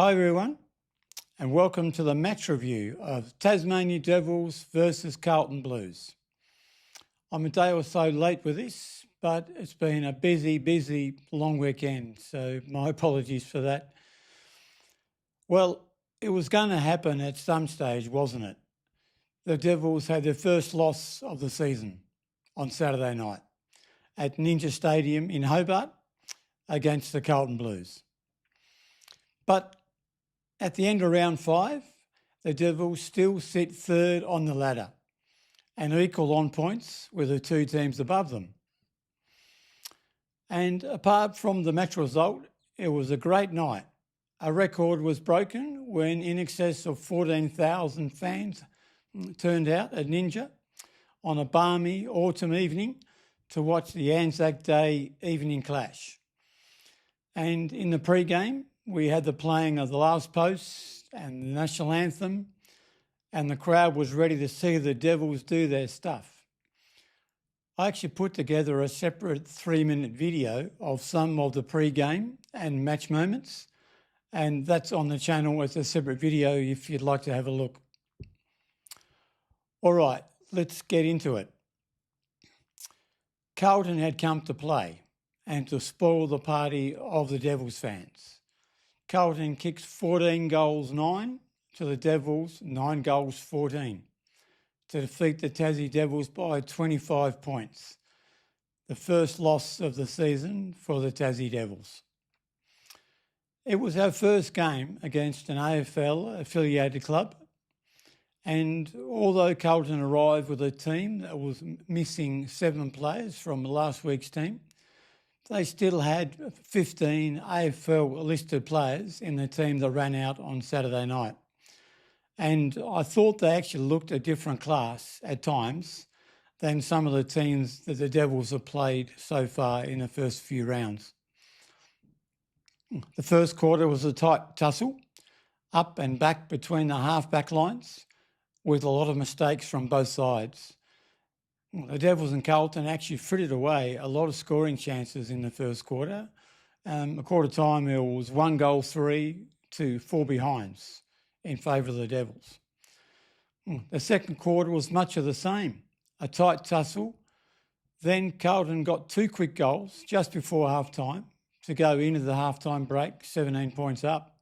Hi everyone, and welcome to the match review of Tasmania Devils versus Carlton Blues. I'm a day or so late with this, but it's been a busy long weekend, so my apologies for that. Well, it was going to happen at some stage, wasn't it? The Devils had their first loss of the season on Saturday night at Ninja Stadium in Hobart against the Carlton Blues. But at the end of round 5, the Devils still sit third on the ladder and equal on points with the two teams above them. And apart from the match result, it was a great night. A record was broken when in excess of 14,000 fans turned out at Ninja on a balmy autumn evening to watch the Anzac Day evening clash. And in the pre-game, we had the playing of the last post and the national anthem, and the crowd was ready to see the Devils do their stuff. I actually put together a separate 3-minute video of some of the pre-game and match moments, and that's on the channel as a separate video if you'd like to have a look. All right, let's get into it. Carlton had come to play and to spoil the party of the Devils fans. Carlton kicked 14 goals 9 to the Devils 9 goals 14 to defeat the Tassie Devils by 25 points, the first loss of the season for the Tassie Devils. It was our first game against an AFL affiliated club, and although Carlton arrived with a team that was missing 7 players from last week's team, they still had 15 AFL listed players in the team that ran out on Saturday night. And I thought they actually looked a different class at times than some of the teams that the Devils have played so far in the first few rounds. The first quarter was a tight tussle, up and back between the half-back lines, with a lot of mistakes from both sides. The Devils and Carlton actually frittered away a lot of scoring chances in the first quarter. A quarter time, it was 1 goal 3 to 4 behinds in favour of the Devils. The second quarter was much of the same, a tight tussle. Then Carlton got 2 quick goals just before half-time to go into the half-time break, 17 points up.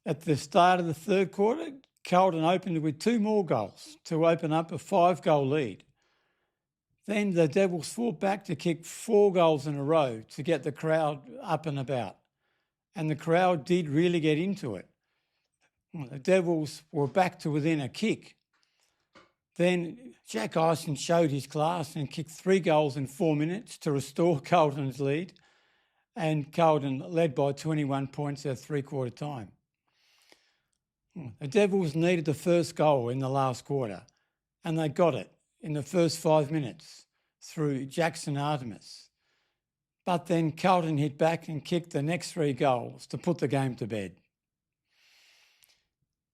At the start of the third quarter, Carlton opened with 2 more goals to open up a 5-goal lead. Then the Devils fought back to kick 4 goals in a row to get the crowd up and about. And the crowd did really get into it. The Devils were back to within a kick. Then Jack Ison showed his class and kicked 3 goals in 4 minutes to restore Carlton's lead. And Carlton led by 21 points at 3-quarter time. The Devils needed the first goal in the last quarter, and they got it in the first 5 minutes through Jackson Artemis. But then Carlton hit back and kicked the next 3 goals to put the game to bed.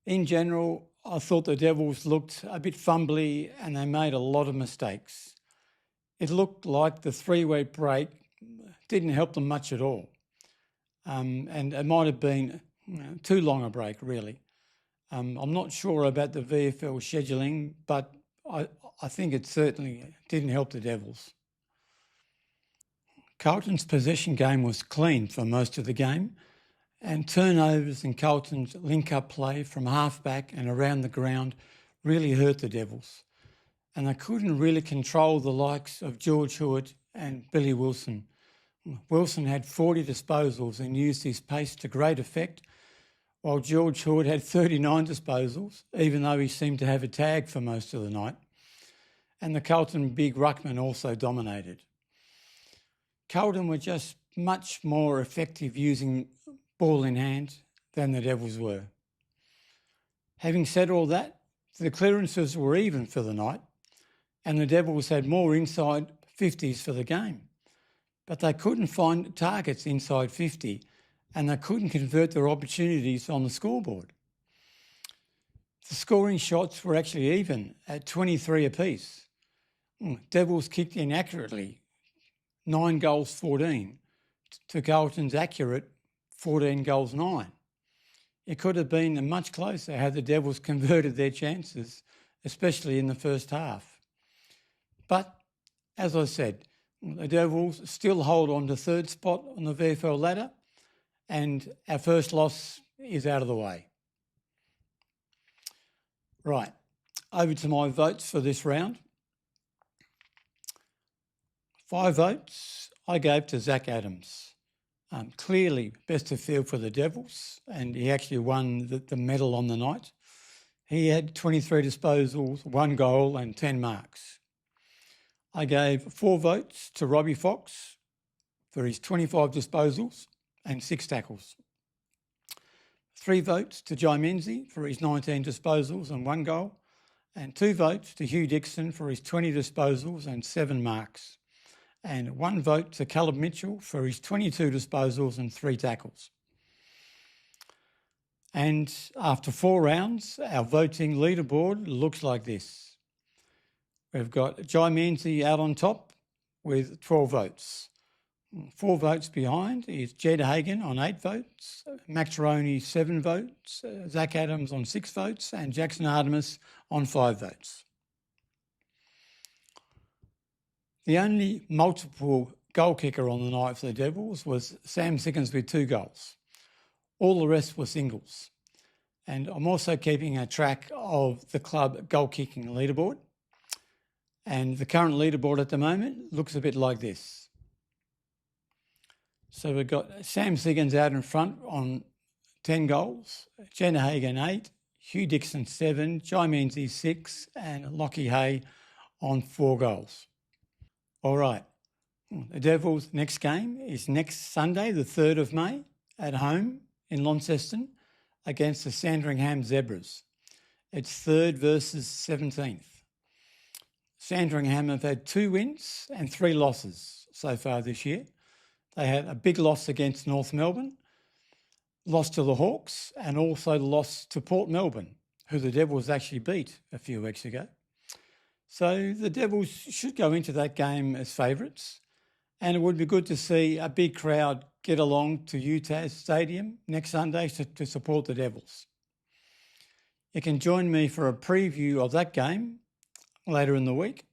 In general, I thought the Devils looked a bit fumbly and they made a lot of mistakes. It looked like the 3-week break didn't help them much at all. And it might have been too long a break, really. I'm not sure about the VFL scheduling, but I think it certainly didn't help the Devils. Carlton's possession game was clean for most of the game, and turnovers in Carlton's link-up play from half-back and around the ground really hurt the Devils, and they couldn't really control the likes of George Hewitt and Billy Wilson. Wilson had 40 disposals and used his pace to great effect, while George Hewitt had 39 disposals, even though he seemed to have a tag for most of the night. And the Carlton big ruckman also dominated. Carlton were just much more effective using ball in hand than the Devils were. Having said all that, the clearances were even for the night, and the Devils had more inside 50s for the game. But they couldn't find targets inside 50, and they couldn't convert their opportunities on the scoreboard. The scoring shots were actually even at 23 apiece. Devils kicked inaccurately, 9 goals 14, to Carlton's accurate 14-9. It could have been much closer had the Devils converted their chances, especially in the first half. But, as I said, the Devils still hold on to third spot on the VFL ladder, and our first loss is out of the way. Right, over to my votes for this round. 5 votes I gave to Zach Adams. Clearly best of field for the Devils, and he actually won the medal on the night. He had 23 disposals, 1 goal and 10 marks. I gave 4 votes to Robbie Fox for his 25 disposals and 6 tackles. 3 votes to Jai Menzies for his 19 disposals and 1 goal, and 2 votes to Hugh Dixon for his 20 disposals and 7 marks, and 1 vote to Caleb Mitchell for his 22 disposals and 3 tackles. And after 4 rounds, our voting leaderboard looks like this. We've got Jai Menzies out on top with 12 votes. 4 votes behind is Jed Hagan on 8 votes, Max Roney 7 votes, Zach Adams on 6 votes, and Jackson Artemis on 5 votes. The only multiple goal kicker on the night for the Devils was Sam Sickens with 2 goals. All the rest were singles. And I'm also keeping a track of the club goal kicking leaderboard. And the current leaderboard at the moment looks a bit like this. So we've got Sam Siggins out in front on 10 goals, Jenna Hagan 8, Hugh Dixon 7, Jai Menzies 6, and Lockie Hay on 4 goals. All right, the Devils' next game is next Sunday, the 3rd of May, at home in Launceston against the Sandringham Zebras. It's 3rd versus 17th. Sandringham have had 2 wins and 3 losses so far this year. They had a big loss against North Melbourne, lost to the Hawks, and also lost to Port Melbourne, who the Devils actually beat a few weeks ago. So the Devils should go into that game as favourites, and it would be good to see a big crowd get along to UTAS Stadium next Sunday to support the Devils. You can join me for a preview of that game later in the week,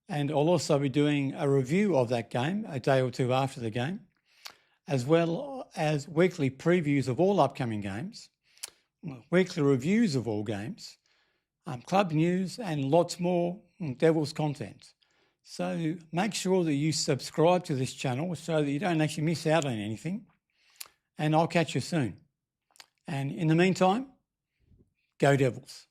and I'll also be doing a review of that game a day or 2 after the game, as well as weekly previews of all upcoming games, weekly reviews of all games, club news and lots more Devils content. So make sure that you subscribe to this channel so that you don't actually miss out on anything, and I'll catch you soon. And in the meantime, go Devils.